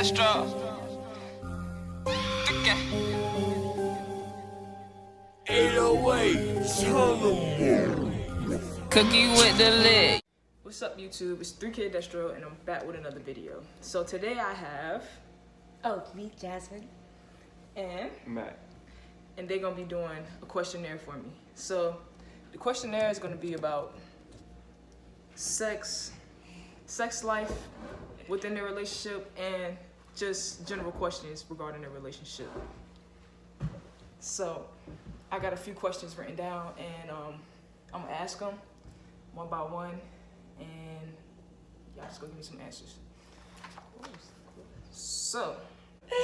Destro. Cookie with the lid. What's up, YouTube? It's 3K Destro, and I'm back with another video. So today I have me, Jasmine, and Matt. and they're gonna be doing a questionnaire for me. So the questionnaire is gonna be about sex life within their relationship, and just general questions regarding their relationship. So I got a few questions written down, and I'm gonna ask them one by one, and y'all just gonna give me some answers. So,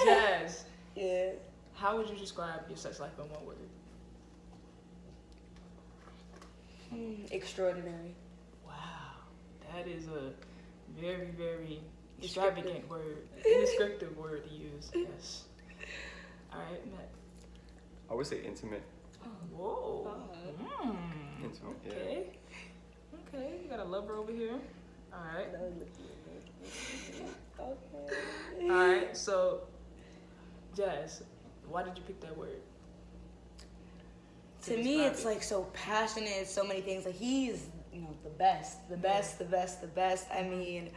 Jazz, yeah, how would you describe your sex life in one word? extraordinary. Wow, that is a very, very extravagant word, descriptive word to use. Yes. All right, Matt. I would say intimate. Whoa. Intimate, Okay. Okay, you got a lover over here. All right. Okay. All right. So, Jazz, why did you pick that word? To me, it's like so passionate. It's so many things. Like he's, the best. I mean,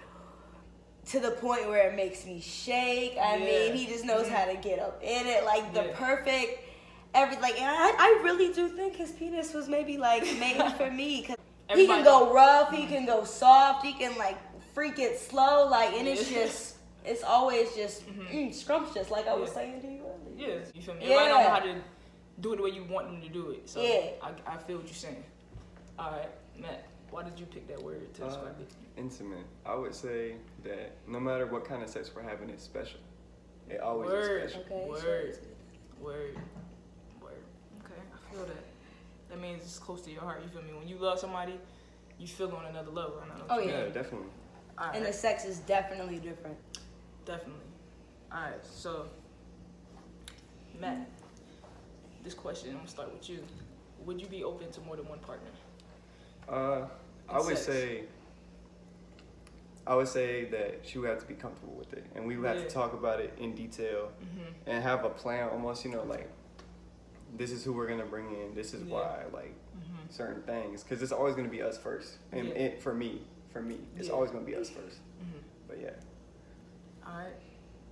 to the point where it makes me shake. I mean, he just knows how to get up in it. Like the perfect. And I really do think his penis was maybe like made for me, because he can go rough, he can go soft, he can like freak it slow, like, and it's always just scrumptious, like I was saying to you earlier. Yeah, you feel me? Everybody don't know how to do it the way you want them to do it. So I feel what you're saying. All right, Matt, why did you pick that word to describe it? Intimate. I would say that no matter what kind of sex we're having, it's special. It always is special. Okay. Word. Okay, I feel that. That means it's close to your heart. You feel me? When you love somebody, you feel on another level. Yeah, definitely. All right. And the sex is definitely different. Definitely. All right, so Matt, this question, I'm gonna start with you. Would you be open to more than one partner? I would say that she would have to be comfortable with it, and we would have to talk about it in detail and have a plan, almost, like, this is who we're gonna bring in, this is why, like, certain things, because it's always gonna be us first, and for me, it's always gonna be us first. But yeah. All right,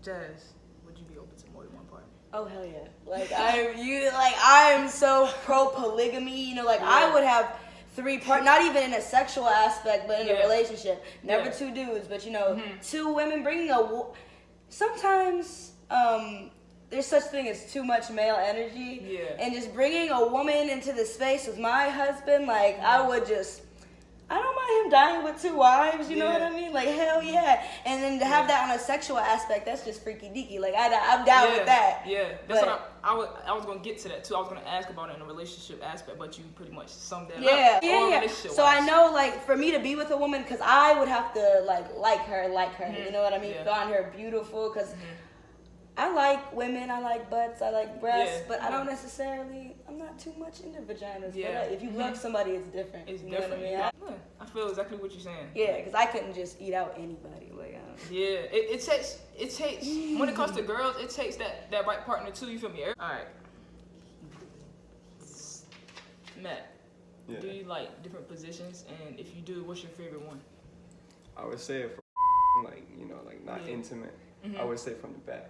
Jazz, would you be open to more than one partner? Oh hell yeah! Like I'm so pro polygamy. I would have 3 partners, not even in a sexual aspect, but in a relationship. Never 2 dudes, but 2 women. Bringing sometimes there's such thing as too much male energy, and just bringing a woman into the space with my husband, like I don't mind him dying with 2 wives, you know what I mean? Like, hell yeah. And then to have that on a sexual aspect, that's just freaky deaky. Like, I'm down with that. Yeah, that's what I was going to get to that, too. I was going to ask about it in a relationship aspect, but you pretty much summed that up. Yeah. So I know, like, for me to be with a woman, because I would have to, like her, you know what I mean? Find her beautiful, because I like women, I like butts, I like breasts, but I don't necessarily, I'm not too much into vaginas. But if you love somebody, it's different. It's different. Know what I mean? I feel exactly what you're saying. Yeah, because I couldn't just eat out anybody. It takes, when it comes to girls, it takes that right partner too, you feel me? All right. Matt, do you like different positions? And if you do, what's your favorite one? I would say for not intimate, I would say from the back.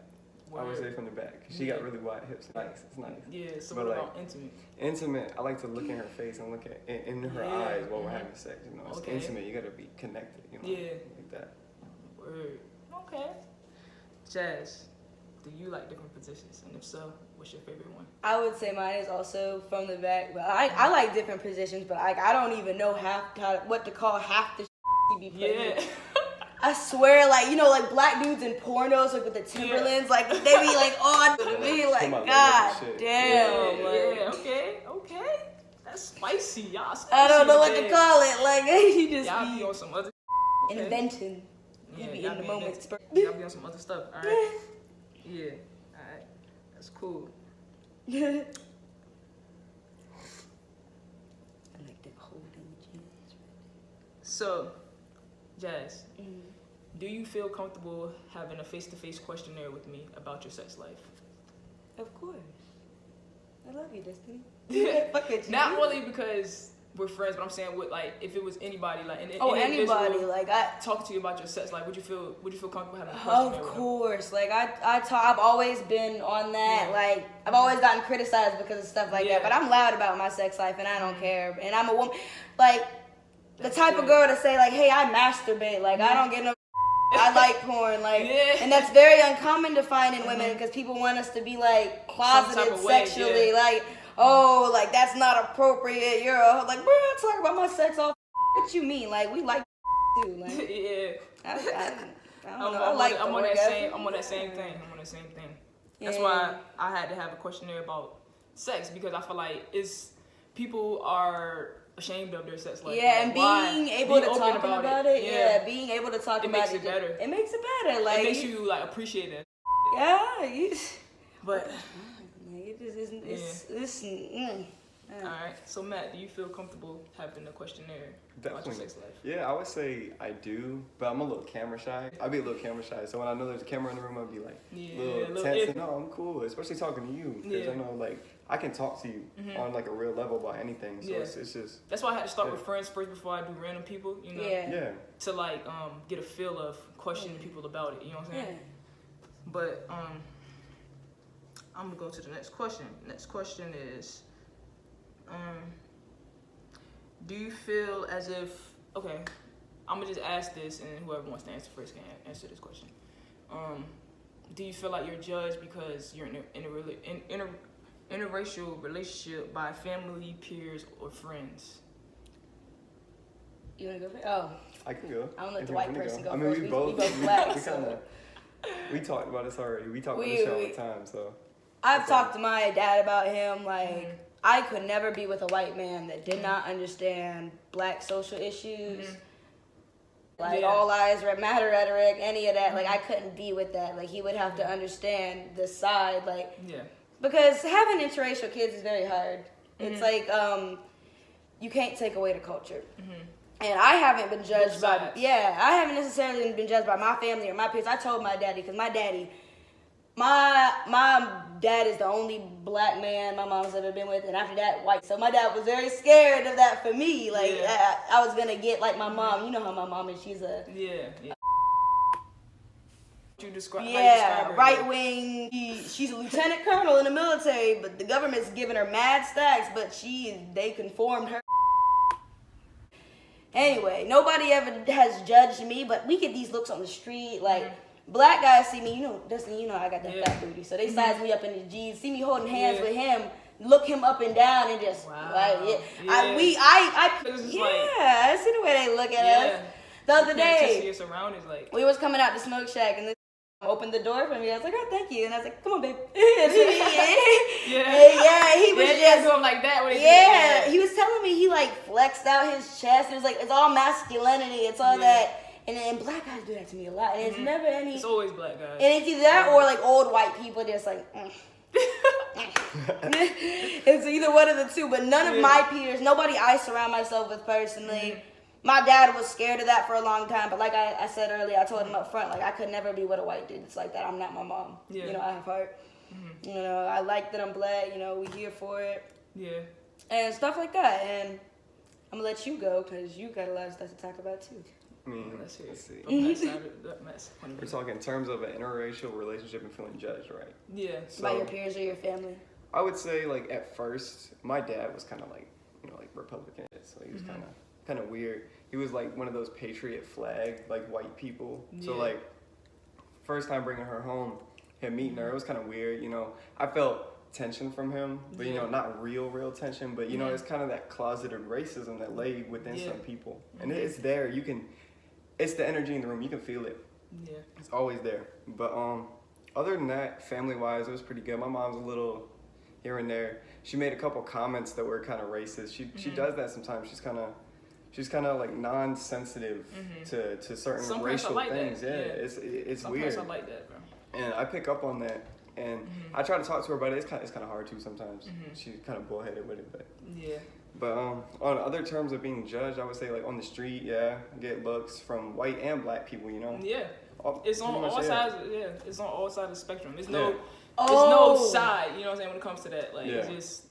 I would say from the back. She got really wide hips. It's nice. Yeah, so what about intimate? Intimate, I like to look in her face and look in her eyes while we're having sex. It's intimate. You gotta be connected. Like that. Word. Okay. Jazz, do you like different positions? And if so, what's your favorite one? I would say mine is also from the back. But I like different positions, but I don't even know what to call half the she be playing. I swear, like black dudes in pornos, like with the Timberlands, like they be like on me, like god damn. Okay. That's spicy, y'all. Spicy, I don't know what to call it. Like you just y'all be on some other inventing. You be in the moment. Y'all be on some other stuff. All right. Yeah. All right. That's cool. I like that holding jazz. So, Jazz, Do you feel comfortable having a face-to-face questionnaire with me about your sex life? Of course. I love you, Destiny. Fuck it, you. Not only because we're friends, but I'm saying with like if it was anybody like anybody like I talk to you about your sex life, would you feel comfortable having a questionnaire? Of course, like I've always been on that. Like I've always gotten criticized because of stuff like that, but I'm loud about my sex life and I don't care. And I'm a woman, like the type of girl to say like, hey, I masturbate, like I don't get no. I like porn, like, and that's very uncommon to find in women because people want us to be like closeted sexually, like, oh, like that's not appropriate. You're like, bro, I talk about my sex all. What you mean? Like we like too, like, I don't know. I'm on that same thing. That's why I had to have a questionnaire about sex because I feel like people are ashamed of their sex life. Yeah, and being able to talk about it. Yeah, being able to talk about it. It makes it better. It makes it better. Like it makes you like appreciate it. Yeah, but it just isn't. Alright, so Matt, do you feel comfortable having a questionnaire about your sex life? Yeah, I would say I do, but I'm a little camera shy. I'd be a little camera shy, so when I know there's a camera in the room, I'd be like a little tense. No, I'm cool, especially talking to you, because I know like I can talk to you on like a real level about anything. So it's just that's why I had to start with friends first before I do random people. You know, to like get a feel of questioning people about it. You know what I'm saying? Yeah. But I'm gonna go to the next question. Next question is. Do you feel as if I'm gonna just ask this and whoever wants to answer first can answer this question. Do you feel like you're judged because you're in a interracial relationship by family, peers, or friends? You wanna go first? Oh, I can go. I don't let the white person go. I mean, first. we both black. We talked about this already. We talk about this show all the time. So I've talked to my dad about him like. I could never be with a white man that did not understand black social issues, like all lives matter rhetoric, any of that. Like I couldn't be with that. Like he would have to understand the side, like because having interracial kids is very hard. It's like you can't take away the culture. And I haven't been judged by I haven't necessarily been judged by my family or my peers. I told my daddy because my dad is the only black man my mom's ever been with, and after that, white. So my dad was very scared of that for me. Like I was gonna get like my mom. You know how my mom is. She's a You describe right wing. She's a lieutenant colonel in the military, but the government's giving her mad stacks. But they conformed her. Anyway, nobody ever has judged me, but we get these looks on the street like. Black guys see me, Dustin, I got that fat booty. So they size me up in the G's, see me holding hands with him, look him up and down and just I see the way they look at us. The other day, we was coming out the smoke shack and this opened the door for me. I was like, oh, thank you. And I was like, come on, babe. He was just doing like that. He was telling me he like flexed out his chest. It was like, it's all masculinity. It's all that. And black guys do that to me a lot. And it's never any. It's always black guys. And it's either that or like old white people just like. It's either one of the two. But none of my peers, nobody I surround myself with personally. My dad was scared of that for a long time. But like I said earlier, I told him up front, like I could never be with a white dude. It's like that. I'm not my mom. I have heart. I like that I'm black. We here for it. And stuff like that. And I'm gonna let you go because you got a lot of stuff to talk about too. Let's see. We're talking in terms of an interracial relationship and feeling judged, right? Yeah. So, by your peers or your family? I would say, like, at first, my dad was kind of like, like Republican, so he was kind of weird. He was like one of those patriot flag, like, white people. So, like, first time bringing her home, him meeting her, it was kind of weird, I felt tension from him, but not real tension, but it's kind of that closeted racism that lay within some people. And it's there, it's the energy in the room. You can feel it. Yeah. It's always there. But other than that, family-wise, it was pretty good. My mom's a little here and there. She made a couple comments that were kind of racist. She does that sometimes. She's kind of like non-sensitive to certain racial things. Yeah, it's weird. I like that, bro. And I pick up on that. And I try to talk to her about it. It's kind of hard too sometimes. She's kind of bullheaded with it, but But on other terms of being judged, I would say like on the street, yeah, get looks from white and black people, you know. Yeah. It's on pretty all much, sides. Yeah, it's on all sides of the spectrum. There's no, Yeah. there's no side. You know what I'm saying when it comes to that. Like Yeah. it's just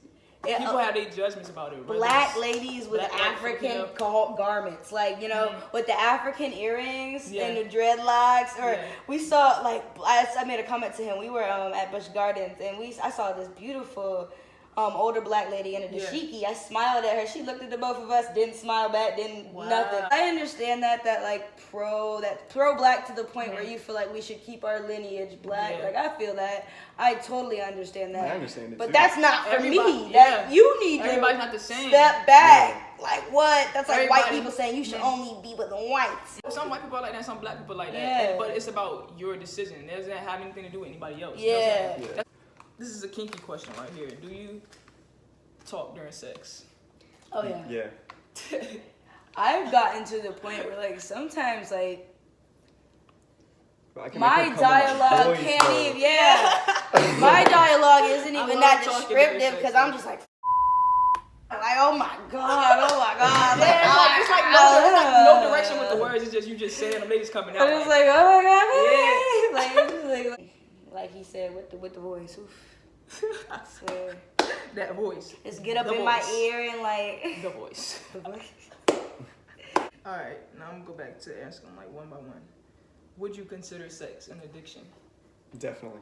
people have their judgments about it. whether Black it's ladies with black, African Filipino. garments, like, you know, with the African earrings Yeah. and the dreadlocks. Or Yeah. we saw, like, I made a comment to him. We were at Busch Gardens, and I saw this beautiful older black lady in a dashiki. I smiled at her. She looked at the both of us, didn't smile back, didn't nothing. I understand that like pro black to the point where you feel like we should keep our lineage black. Yeah. Like, I feel that. I totally understand that. I understand it but too. that's not for me. Everybody- That you need Everybody's to not the same. step back. Like, what? That's like white Everybody- people saying you should only be with the whites. Some white people are like that, some black people are like that. Yeah. But it's about your decision. It doesn't have anything to do with anybody else. Yeah. Yeah. This is a kinky question right here. Do you talk during sex? Oh yeah. Yeah. I've gotten to the point where, like, sometimes, like, But I can my make her come with dialogue voice, can't though. even, yeah. My dialogue isn't I even love that talking during descriptive sex, because though. I'm just like, oh my god. Yeah, it's like no direction with the words. It's just you just saying them. They just coming out. I'm just like, oh my god. Like he said with the voice. Oof. I swear. That voice. Just get up The in my voice. ear and like. The voice. All right, now I'm gonna go back to asking like one by one. Would you consider sex an addiction? Definitely.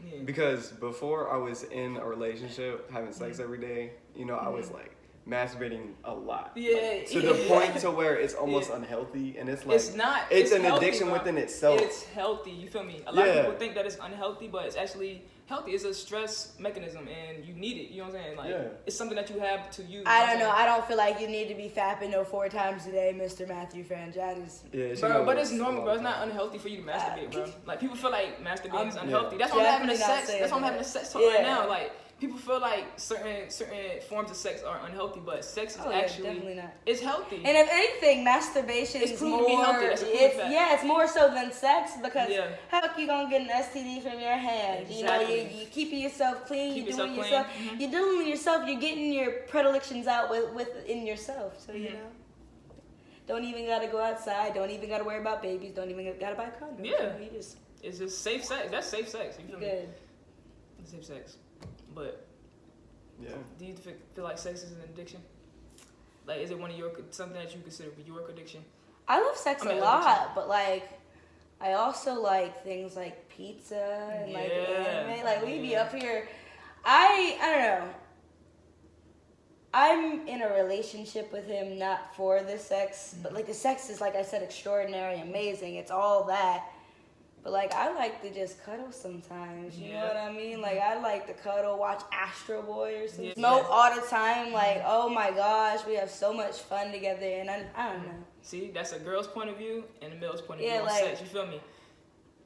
Yeah. Because before I was in a relationship, having sex every day, you know, I was like masturbating a lot. Yeah. To the point to where it's almost unhealthy, and it's like It's not. It's an healthy, addiction bro. within itself. It's healthy. You feel me? A lot of Yeah. people think that it's unhealthy, but it's actually healthy. It's a stress mechanism, and you need it. You know what I'm saying? Like, Yeah. it's something that you have to use. I don't know. I don't feel like you need to be fapping 4 times a day, Mr. Matthew Frangitis. Yeah, she Bro, knows but it's a normal, long bro. It's not time. unhealthy for you to masturbate, bro. Like, people feel like masturbating is I'm unhealthy. That's why I'm having a definitely not sex. saying That's why I'm that. having a sex talk right Yeah. now. Like, people feel like certain forms of sex are unhealthy, but sex is actually definitely not. it's healthy. And if anything, masturbation It's is proven more. to be healthy. That's a proven fact. It's more so than sex because Yeah. how the fuck you gonna get an STD from your hand? You know, Exactly. you keeping yourself clean. Keep You're doing yourself yourself. clean. Mhm. You're doing yourself. You're getting your predilections out within yourself. So you Mhm. know, don't even gotta go outside. Don't even gotta worry about babies. Don't even gotta buy condoms. Yeah. You know, you just It's just safe sex. That's safe sex. You feel me? good. It's safe sex. But Yeah. do you feel like sex is an addiction? Like, is it one of your something that you consider your addiction? I love sex I mean, a lot, but like, I also like things like pizza and like Yeah. anime. Like we be Yeah. up here. I don't know. I'm in a relationship with him not for the sex, but like the sex is, like I said, extraordinary, amazing. It's all that. But like I like to just cuddle sometimes. You know Yeah. what I mean? Like I like to cuddle, watch Astro Boy or something. Yeah. Smoke all the time. Like, oh my gosh, we have so much fun together, and I don't know. See, that's a girl's point of view and a male's point of Yeah, view on like- sex. You feel me?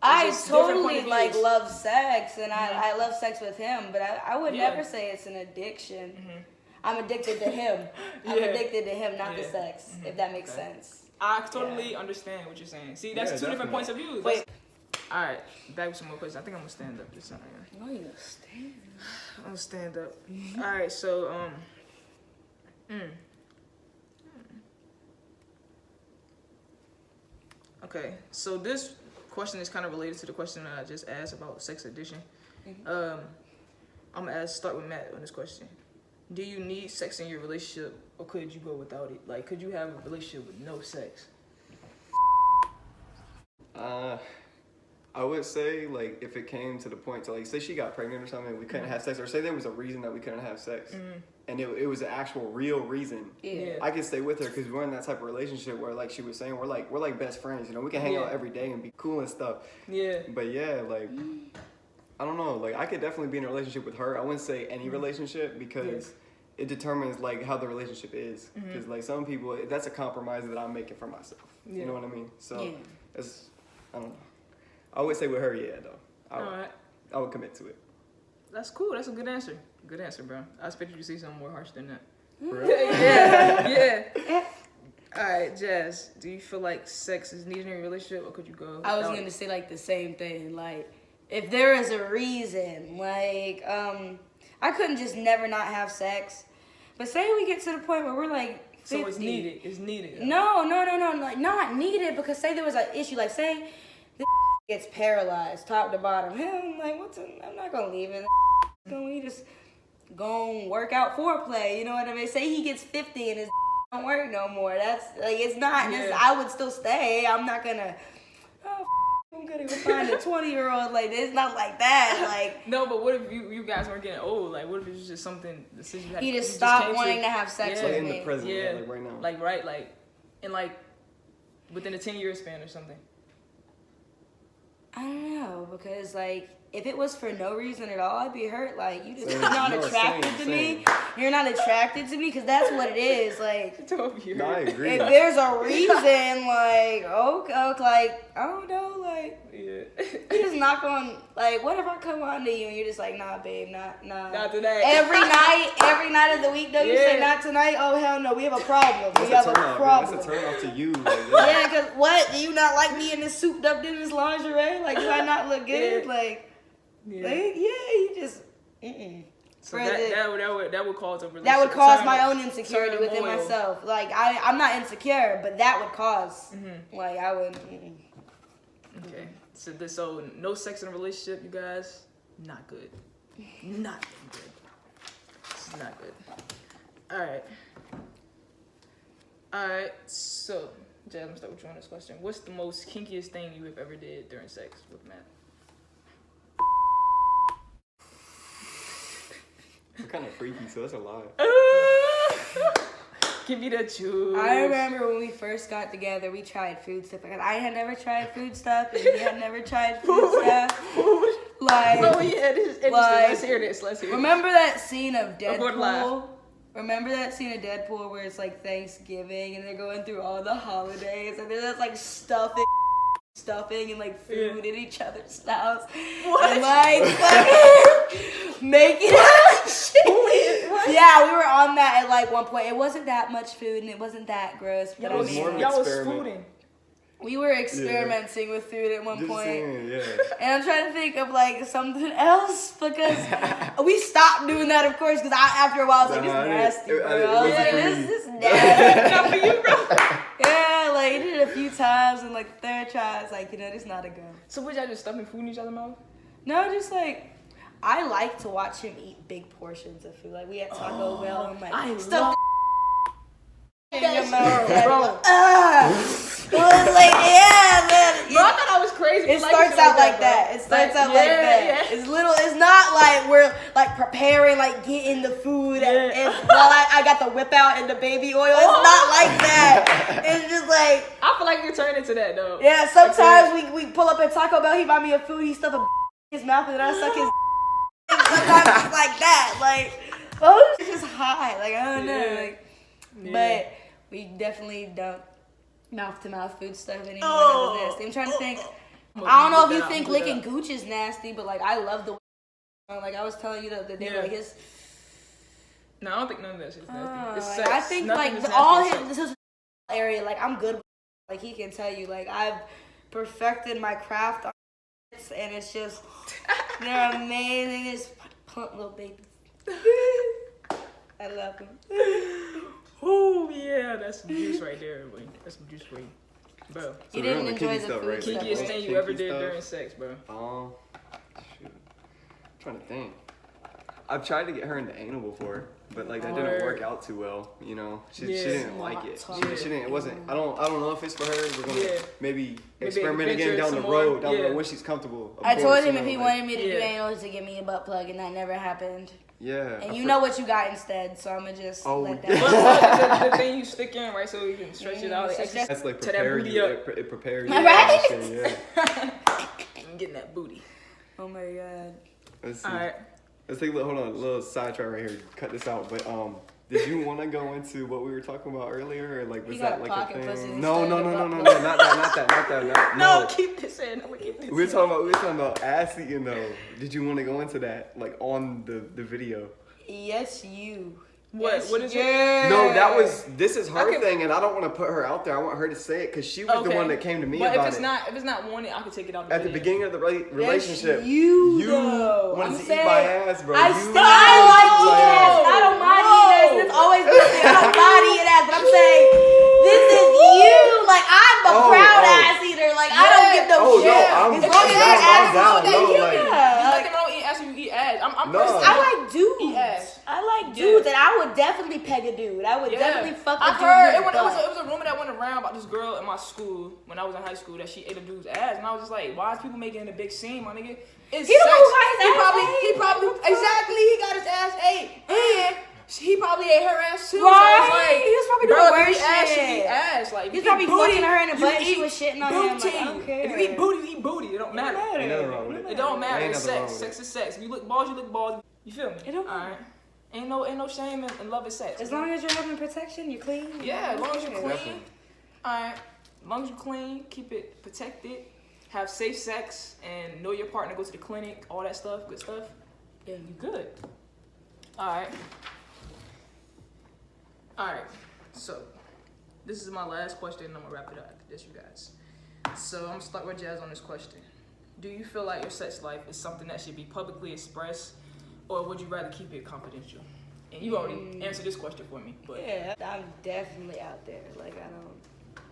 I just different point totally of like views. love sex, and Mhm. I love sex with him, but I would Yeah. never say it's an addiction. Mhm. I'm addicted to him. I'm Yeah. addicted to him, not the Yeah. sex. Mhm. If that makes Okay. sense. I totally understand what you're saying. See, that's Yeah, two different definitely. points of view. Wait. All right, back with some more questions. I think I'm gonna stand up this time. No, you understand. I'm gonna stand up. All right, so Okay, so this question is kind of related to the question that I just asked about sex addiction. I'm gonna start with Matt on this question. Do you need sex in your relationship, or could you go without it? Like, could you have a relationship with no sex? I would say, like, if it came to the point to, like, say she got pregnant or something and we couldn't have sex, or say there was a reason that we couldn't have sex, and it was an actual real reason, Yeah. I could stay with her because we're in that type of relationship where, like she was saying, we're like best friends, you know, we can hang Yeah. out every day and be cool and stuff. Yeah. But yeah, like, I don't know, like, I could definitely be in a relationship with her. I wouldn't say any relationship because it determines, like, how the relationship is. Because, like, some people, that's a compromise that I'm making for myself. Yeah. You know what I mean? So, Yeah. it's, I don't know. I would say with her, yeah, though. All right. I would commit to it. That's cool. That's a good answer. Good answer, bro. I expected you to say something more harsh than that. For real? Yeah. All right, Jazz. Do you feel like sex is needed in a relationship, or could you go? I was without gonna it? say like the same thing. Like, if there is a reason, like, I couldn't just never not have sex. But say we get to the point where we're like 50. So it's needed. It's needed. No. Like, not needed, because say there was an issue. Like, say this gets paralyzed top to bottom. Hell, I'm like, I'm not gonna leave it. We just gonna work out foreplay. You know what I mean? Say he gets 50 and his don't work no more. That's like, it's not. Yeah. I would still stay. I'm not gonna. I'm gonna go find a 20-year-old. Like, it's not like that. Like, no, but what if you guys weren't getting old? Like, what if it was just something decision you had? he just stopped wanting to have sex with in me. the present, Yeah, like right now. Like right, in within a 10-year span or something. I don't know, because like, if it was for no reason at all, I'd be hurt. Like, you're Same. not No, attracted to same. me. You're not attracted to me, because that's what it is. Like, No, I agree. if there's a reason, like, okay, like, I don't know, like, Yeah. you're just not going, like, what if I come on to you and you're just like, nah, babe, nah. Not today. Every night of the week, though, you say, not tonight? Oh, hell no, we have a problem. We have a problem. That's a turn off to you. Like, Yeah, because what? Do you not like me in this souped up in this lingerie? Like, do I not look good? Yeah. Like, Yeah. you just, So that would cause a relationship. that would cause my turn- own insecurity turn within loyal. myself. Like, I'm not insecure, but that would cause, like, I would, Okay. So no sex in a relationship, you guys. Not good. Not good. It's not good. All right. So, Jazz, I'm gonna start with you on this question. What's the most kinkiest thing you have ever did during sex with Matt? we're kind of freaky, so that's a lie. Give me the juice. I remember when we first got together, we tried food stuff. Like, I had never tried food stuff, and he had never tried food stuff. Like, oh yeah, this is interesting. like, Let's hear this. remember that scene of Record live. Deadpool? Remember that scene of Deadpool where it's like Thanksgiving and they're going through all the holidays and there's like stuffing and like food in each other's house. What? And like fucking making Yeah, we were on that at like one point. It wasn't that much food and it wasn't that gross. But Y'all I was, mean, more of an y'all was experiment. spooning. we were experimenting with food at one Just point. saying, yeah. And I'm trying to think of like something else because we stopped doing that, of course, because after a while I was like, this is nasty, bro. I was like, this is nasty. Not for you, bro. Yeah, like, he did it a few times, and like the third try, I was like, this is not a go. So was y'all just stuffing food in each other's mouth? No, just like, I like to watch him eat big portions of food. Like, we had Taco Bell, and like, I stuff love in your mouth. bro. It was like, yeah, man. Bro, I thought I was crazy. It starts out like that. It starts out like that. Yeah. It's little. It's not like we're like preparing, like getting the food, and while I got the whip out and the baby oil. It's not like that. It's just like, I feel like you're turning into that though. yeah. Sometimes we pull up at Taco Bell. He buy me a food. He stuff a in his mouth, and then I suck his. Sometimes it's like that. Like, oh, it's just high. Like, I don't know. Like, but we definitely don't mouth-to-mouth food stuff anymore. That was nasty. I'm trying to think. I don't know if you think licking gooch is nasty, but like, I love the like I was telling you the other day, like his. No, I don't think none of that shit's nasty. It's Like, sex. I think Nothing like is nasty all except- his area, like I'm good with, like he can tell you, like I've perfected my craft on it, and it's just they're amazing. It's plump little babies. I love them. Oh yeah, that's some juice right there, boy. That's some juice for you, bro. You So didn't we're on the enjoy kinky the stuff, food right? stuff. Kinkiest right? thing you ever Kinky did stuff. during sex, bro. Shoot. I'm trying to think. I've tried to get her into anal before, but like that Word. didn't work out too well. You know, she didn't like it. Small She didn't. It wasn't. I don't know if it's for her. We're gonna maybe experiment adventure again down the some road. more. Down the road when she's comfortable. Of I course, told you him know, if he like, wanted me to do anal to give me a butt plug, and that never happened. Yeah. And you know what you got instead, so I'm gonna just let that. What's the thing you stick in, right? So you can stretch it out. Like, So That's like to that prepare booty you. up. It prepares you. Right? Yeah. I'm getting that booty. Oh my god. Let's see. All right. Let's take hold on, a little sidetrack right here. Cut this out. But did you want to go into what we were talking about earlier, or like was You got that a like pocket a pussy thing? No, instead of a not butt that. No, keep this in. I'm gonna keep this. We were talking about ass eating though. Did you want to go into that, like on the video? Yes, you. What? Yes, What is it? yeah. No, this is her Okay. thing, and I don't want to put her out there. I want her to say it because she was the one that came to me but about if it's not wanted, I can take it out. At the beginning of the relationship, Yes, you though. wanted I'm to eat saying, my ass, bro. I You still like wanted to eat my ass. ass. I don't mind eating ass. That's always been saying, I don't lie to eat ass, but I'm saying, this is you. Like, I'm a proud ass eater. Like, I don't give no shit. As long as that ass is down. okay, Like, I don't eat ass when you eat ass. I'm personally. I like dudes. Eat ass. I like dudes, and I would definitely peg a dude. I would definitely fuck a dude. I heard it was a rumor that went around about this girl in my school when I was in high school that she ate a dude's ass, and I was just like, why is people making it a big scene, my nigga? It's He don't sex. know why his ass ate. He probably exactly. He got his ass ate, and he probably ate her ass too. Right. So it's like, he was probably doing worse ass shit. should eat ass. Like, He's probably fucking her in the butt. You She was shitting on him. Like, I don't care. If you eat booty, you eat booty. It don't matter. Ain't nothing wrong with it. It don't matter. Ain't It's nothing wrong sex. with Sex is sex. If you lick balls, you lick balls. You feel me? It don't All right. Ain't no shame in love is sex. As long as you're having protection, you're clean. Yeah, as long as you're clean. Definitely. Alright. As long as you're clean, keep it protected, have safe sex, and know your partner, go to the clinic, all that stuff, good stuff. Yeah, you good. Alright. Alright. So, this is my last question, and I'm gonna wrap it up after this, you guys. So, I'm gonna start with Jazz on this question. Do you feel like your sex life is something that should be publicly expressed, or would you rather keep it confidential? And you already answered this question for me, but Yeah, I'm definitely out there. Like, I don't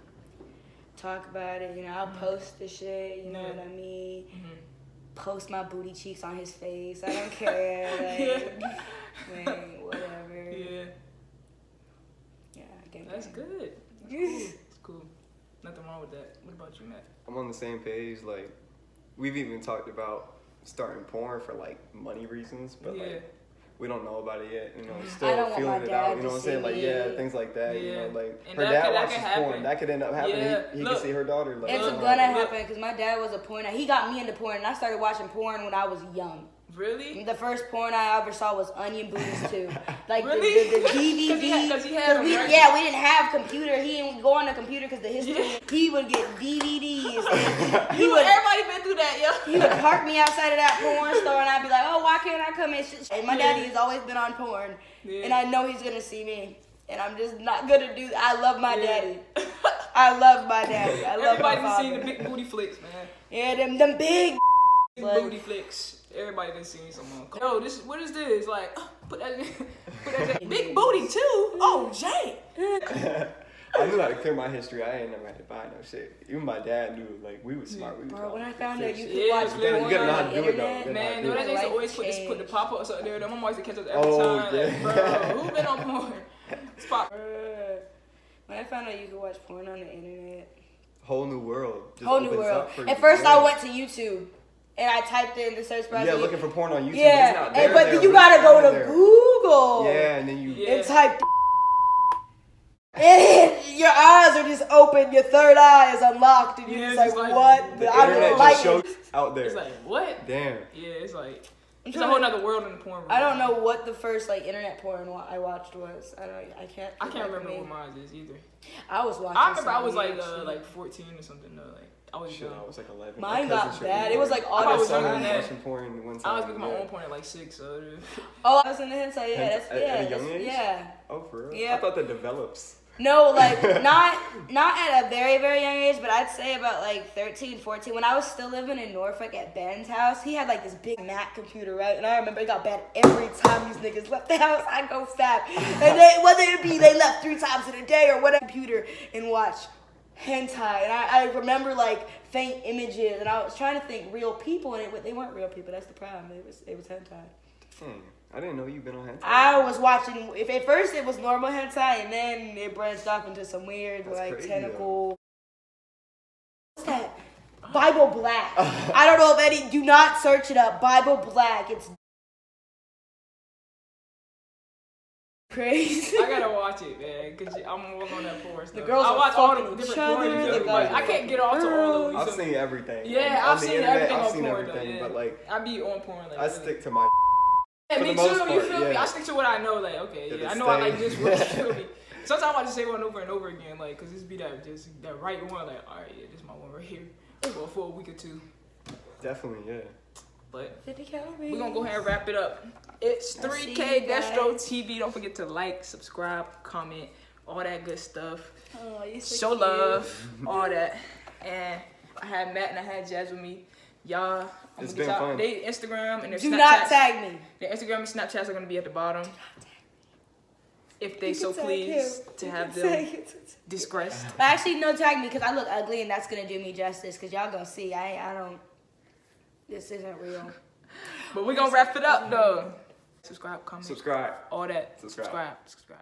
talk about it. You know, I'll post the shit. You know what I mean? Post my booty cheeks on his face. I don't care. Like, man, whatever. yeah, I think that's good. That's cool. It's cool. Nothing wrong with that. What about you, Matt? I'm on the same page. Like, we've even talked about starting porn for like money reasons, but like we don't know about it yet. You know, still feeling it out. You know what I'm saying? Like, things like that. You know, like And her that dad could watches happen. porn. That could end up happening. Yeah. He can see her daughter. Like, It's gonna happen because my dad was a porn. He got me into porn, and I started watching porn when I was young. Really? The first porn I ever saw was Onion Booties too. Like Really? the DVD. Because he had them, right? Yeah, we didn't have computer. He didn't go on the computer because the history. He would get DVDs. And Everybody been through that, yo. he would park me outside of that porn store, and I'd be like, "Oh, why can't I come in?" And my daddy has always been on porn, and I know he's gonna see me, and I'm just not gonna do that. I love my daddy. I love my daddy. I love my Everybody father. seen the big booty flicks, man. Yeah, them big. Booty flicks. Everybody done seen some. Yo, what is this? Like, put that in. Big booty too. Oh, Jay. I knew how to clear my history. I ain't never had to buy no shit. Even my dad knew. Like, we was smart. Bro, when I found out you could Yeah, watch you porn gotta know how on to the do it, though. internet, Man, do no, it. that used to always put the pop-ups up there. My mom used to catch us every time. yeah. Like, bro, who been on porn? It's pop. When I found out you could watch porn on the internet. Whole new world. Just Whole new opens world. up for At you. first, I went to YouTube. And I typed in the search bar. Yeah, looking for porn on YouTube. Yeah, It's not there, but there, you it's gotta not go to there. Google. Yeah, and then you. And type. And your eyes are just open. Your third eye is unlocked, and you're just it's like, like "What?" The I internet don't like just shows it. out there. It's like, what? Damn. Yeah, it's like, it's a whole nother world in the porn room. I don't know what the first like internet porn I watched was. I can't remember what mine is either. I was watching. I remember I was some like 14 or something though. Like I was Shit, young. I was like 11. Mine My cousin got showed bad. me It was porn. like I all was the younger time. than that. Watching porn one time. I was making my yeah. own porn at like 6. So Oh, I was in the hentai. Yeah, that's At a young age? yeah. Oh, for real? Yeah. I thought that develops. No, like not at a very, very young age, but I'd say about like 13, 14. When I was still living in Norfolk at Ben's house, he had like this big Mac computer, right? And I remember it got bad every time these niggas left the house. I go fat. And whether it be they left 3 times in a day or whatever, computer and watch hentai. And I remember like faint images, and I was trying to think real people, and they weren't real people. That's the problem. It was hentai. I didn't know you've been on hentai. I was watching. If at first it was normal hentai, and then it branched off into some weird That's crazy, tentacle. What's that? Bible Black. I don't know if any. Do not search it up. Bible Black. It's crazy. I gotta watch it, man, cause I'm all on that porn stuff. The girls I are watch all the fucking different each other, porn. the Like, I guys can't get off to all of them. I've So- seen everything. Yeah, On I've the seen internet, everything I've on seen porn, everything, though, but like, I be on porn. Like, I really. stick to my. Yeah, for me the most too. You part, feel me? yeah. I stick to what I know. Like, okay, Yeah, yeah, the I know I like stay. this one. You feel me? Sometimes I just say one over and over again, like, cause this be that right one. Like, all right, yeah, this is my one right here. For a week or two. Definitely, yeah. But 50 calories. we're gonna go ahead and wrap it up. It's I'll see 3K you guys. Destro TV. Don't forget to like, subscribe, comment, all that good stuff. Oh, you're so Show cute. love, all that. And I had Matt and I had Jazz with me. Y'all, I'm It's gonna get been y'all. fun. They Instagram and their Do Snapchats. not tag me. Their Instagram and Snapchats are gonna be at the bottom. if they so please, to have them disgraced. But actually, no, tag me because I look ugly and that's gonna do me justice. Because y'all gonna see, I don't. This isn't real. But we're gonna wrap it up though. Subscribe, comment, Subscribe. all that. Subscribe. Subscribe.